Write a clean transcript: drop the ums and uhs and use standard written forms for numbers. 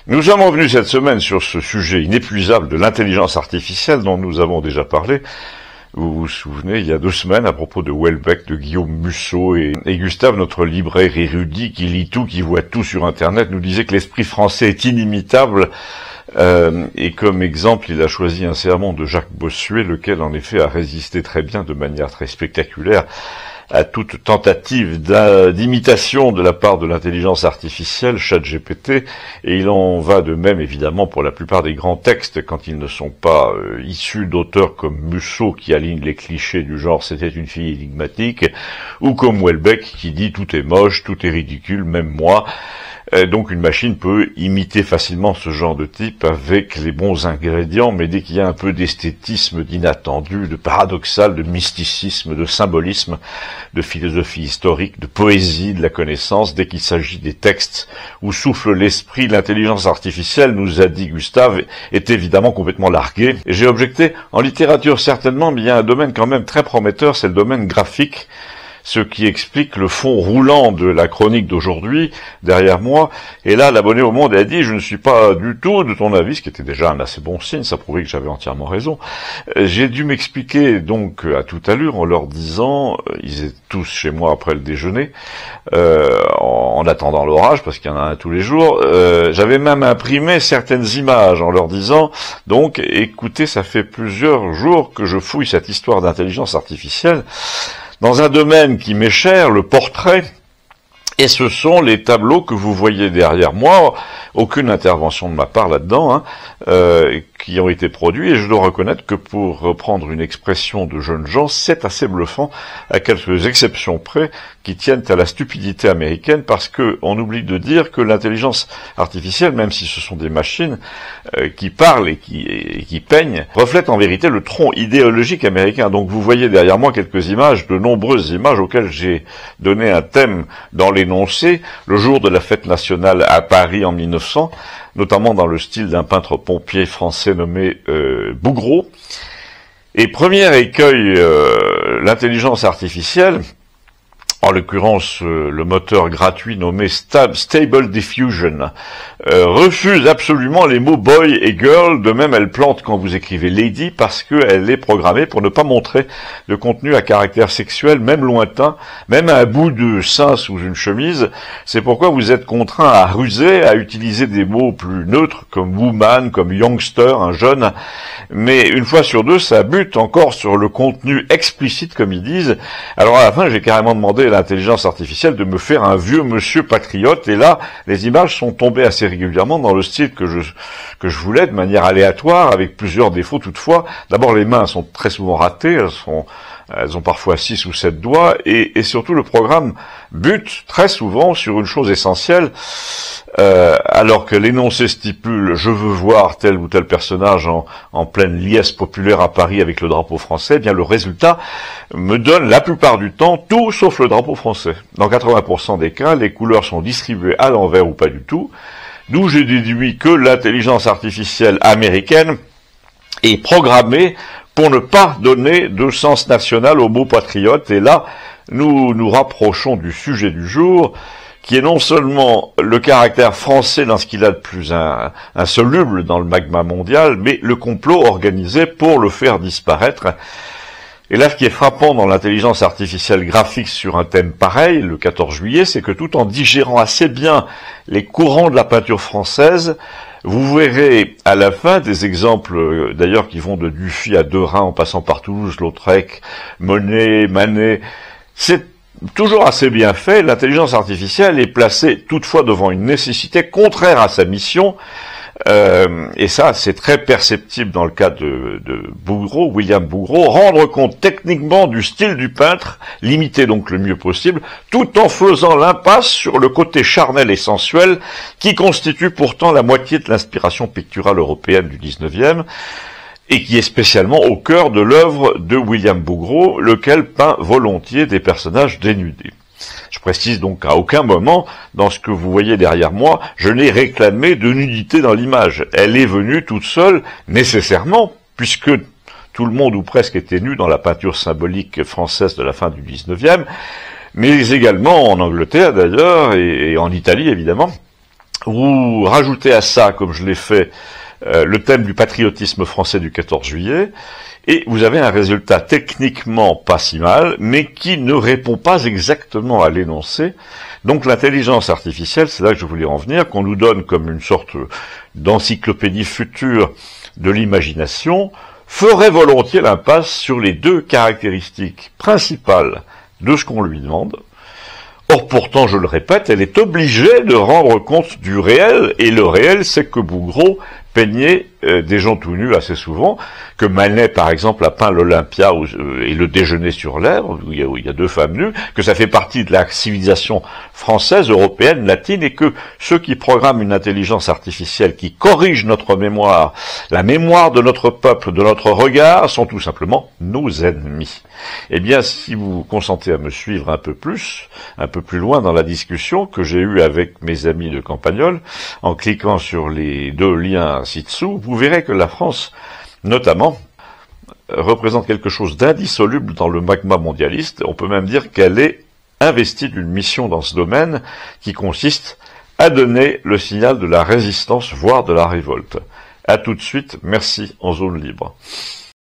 Nous sommes revenus cette semaine sur ce sujet inépuisable de l'intelligence artificielle dont nous avons déjà parlé. Vous vous souvenez, il y a 2 semaines, à propos de Houellebecq, de Guillaume Musso et Gustave, notre libraire érudit qui lit tout, qui voit tout sur Internet, nous disait que l'esprit français est inimitable. Et comme exemple, il a choisi un sermon de Jacques Bossuet, lequel en effet a résisté très bien, de manière très spectaculaire, à toute tentative d'imitation de la part de l'intelligence artificielle, ChatGPT, et il en va de même évidemment pour la plupart des grands textes quand ils ne sont pas issus d'auteurs comme Musso qui aligne les clichés du genre c'était une fille énigmatique, ou comme Houellebecq qui dit tout est moche, tout est ridicule, même moi. Donc une machine peut imiter facilement ce genre de type avec les bons ingrédients, mais dès qu'il y a un peu d'esthétisme, d'inattendu, de paradoxal, de mysticisme, de symbolisme, de philosophie historique, de poésie, de la connaissance, dès qu'il s'agit des textes où souffle l'esprit, l'intelligence artificielle, nous a dit Gustave, est évidemment complètement larguée. Et j'ai objecté, en littérature certainement, mais il y a un domaine quand même très prometteur, c'est le domaine graphique, ce qui explique le fond roulant de la chronique d'aujourd'hui, derrière moi. Et là, l'abonné au Monde a dit « Je ne suis pas du tout de ton avis », ce qui était déjà un assez bon signe, ça prouvait que j'avais entièrement raison. J'ai dû m'expliquer donc à toute allure en leur disant, ils étaient tous chez moi après le déjeuner, en attendant l'orage, parce qu'il y en a un tous les jours, j'avais même imprimé certaines images en leur disant « Donc, écoutez, ça fait plusieurs jours que je fouille cette histoire d'intelligence artificielle, dans un domaine qui m'est cher, le portrait, et ce sont les tableaux que vous voyez derrière moi, aucune intervention de ma part là-dedans, qui ont été produits, et je dois reconnaître que pour reprendre une expression de jeunes gens, c'est assez bluffant, à quelques exceptions près, qui tiennent à la stupidité américaine, parce que on oublie de dire que l'intelligence artificielle, même si ce sont des machines qui parlent et qui peignent, reflète en vérité le tronc idéologique américain. Donc vous voyez derrière moi quelques images, de nombreuses images auxquelles j'ai donné un thème dans l'énoncé, le jour de la fête nationale à Paris en 1900, notamment dans le style d'un peintre pompier français nommé Bouguereau. Et premier écueil, l'intelligence artificielle, en l'occurrence le moteur gratuit nommé Stable Diffusion, refuse absolument les mots boy et girl, de même elle plante quand vous écrivez lady, parce qu'elle est programmée pour ne pas montrer de contenu à caractère sexuel, même lointain, même un bout de sein sous une chemise. C'est pourquoi vous êtes contraint à ruser, à utiliser des mots plus neutres, comme woman, comme youngster, un jeune, mais une fois sur deux, ça bute encore sur le contenu explicite, comme ils disent. Alors à la fin, j'ai carrément demandé à l'intelligence artificielle de me faire un vieux monsieur patriote, et là, les images sont tombées assez régulièrement dans le style que je voulais, de manière aléatoire, avec plusieurs défauts toutefois. D'abord, les mains sont très souvent ratées, elles ont parfois 6 ou 7 doigts, et surtout le programme bute très souvent sur une chose essentielle, alors que l'énoncé stipule « je veux voir tel ou tel personnage en pleine liesse populaire à Paris avec le drapeau français », eh bien le résultat me donne la plupart du temps tout sauf le drapeau français. Dans 80% des cas, les couleurs sont distribuées à l'envers ou pas du tout, d'où j'ai déduit que l'intelligence artificielle américaine est programmée pour ne pas donner de sens national au mot patriote. Et là, nous nous rapprochons du sujet du jour, qui est non seulement le caractère français dans ce qu'il a de plus insoluble dans le magma mondial, mais le complot organisé pour le faire disparaître. Et là, ce qui est frappant dans l'intelligence artificielle graphique sur un thème pareil, le 14 juillet, c'est que tout en digérant assez bien les courants de la peinture française, vous verrez à la fin des exemples, d'ailleurs, qui vont de Dufy à Derain, en passant par Toulouse, Lautrec, Monet, Manet. C'est toujours assez bien fait. L'intelligence artificielle est placée toutefois devant une nécessité contraire à sa mission, et ça c'est très perceptible dans le cas de Bouguereau, William Bouguereau, rendre compte techniquement du style du peintre, limiter donc le mieux possible, tout en faisant l'impasse sur le côté charnel et sensuel qui constitue pourtant la moitié de l'inspiration picturale européenne du 19e, et qui est spécialement au cœur de l'œuvre de William Bouguereau, lequel peint volontiers des personnages dénudés. Je précise donc qu'à aucun moment, dans ce que vous voyez derrière moi, je n'ai réclamé de nudité dans l'image. Elle est venue toute seule, nécessairement, puisque tout le monde ou presque était nu dans la peinture symbolique française de la fin du 19e, mais également en Angleterre d'ailleurs, et en Italie évidemment. Vous rajoutez à ça, comme je l'ai fait, le thème du patriotisme français du 14 juillet, et vous avez un résultat techniquement pas si mal, mais qui ne répond pas exactement à l'énoncé. Donc l'intelligence artificielle, c'est là que je voulais en venir, qu'on nous donne comme une sorte d'encyclopédie future de l'imagination, ferait volontiers l'impasse sur les deux caractéristiques principales de ce qu'on lui demande. Or, pourtant, je le répète, elle est obligée de rendre compte du réel, et le réel, c'est que Bouguereau peignait des gens tout nus assez souvent, que Manet, par exemple, a peint l'Olympia et le déjeuner sur l'air, où il y a deux femmes nues, que ça fait partie de la civilisation française, européenne, latine, et que ceux qui programment une intelligence artificielle qui corrige notre mémoire, la mémoire de notre peuple, de notre regard, sont tout simplement nos ennemis. Eh bien, si vous consentez à me suivre un peu plus loin dans la discussion que j'ai eue avec mes amis de Campagnol, en cliquant sur les deux liens ci-dessous, vous verrez que la France, notamment, représente quelque chose d'indissoluble dans le magma mondialiste. On peut même dire qu'elle est investie d'une mission dans ce domaine qui consiste à donner le signal de la résistance, voire de la révolte. À tout de suite, merci en zone libre.